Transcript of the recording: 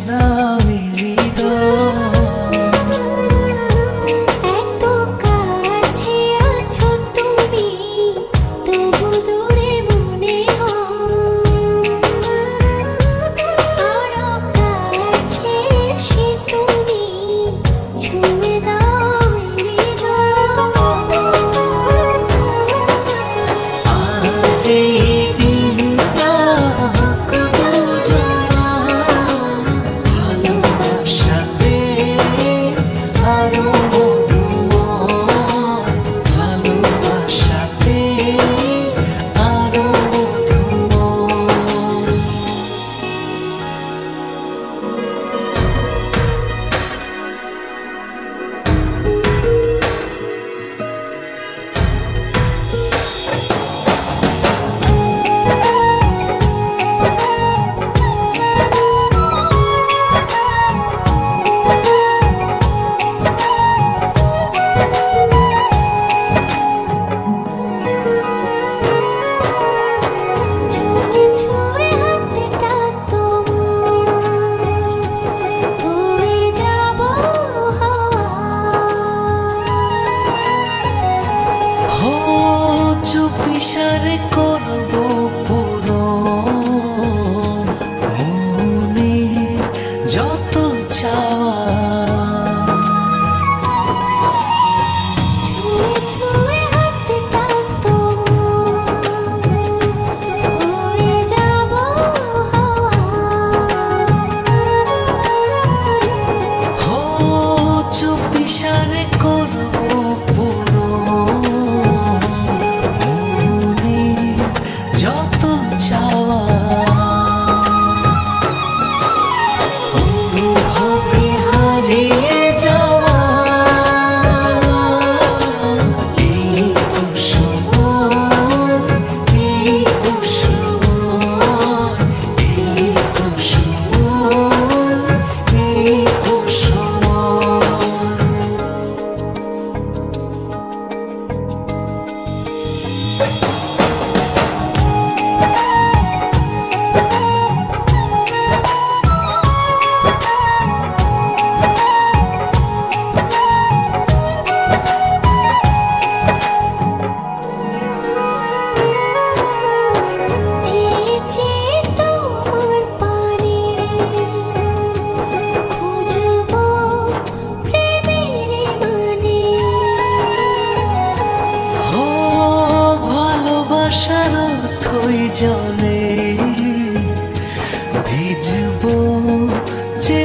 দাও হৃদয়। এত কাছে আছো তুমি, তবু দূরে মনে হয়। আরো কাছে এসে তুমি ছুঁয়ে দাও হৃদয়। আজ এই দিনটা কত জমা, ভালোবাসাতে আরো মধুময়, ভালোবাসাতে আরো মধুময়। ছুঁয়ে ছুঁয়ে হাতটা তোমার, হয়ে যাব হাওয়া। হো চুপিসারে করবো পূরণ মনের যত চাওয়া। ছুঁয়ে ছুঁয়ে হাতটা তোমার, হয়ে যাব হাওয়া। হো চুপিসারে করবো পূরণ মনের যত চাওয়া। অনুভবে হারিয়ে যাওয়া এই তো সময়, এই তো সময়, এই তো সময়, এই তো সময়। চেয়ে চেয়ে তোমার পানে খুঁজবো প্রেমের মানে। ও ভালোবাসার অর্থই জানে ভিজবো যে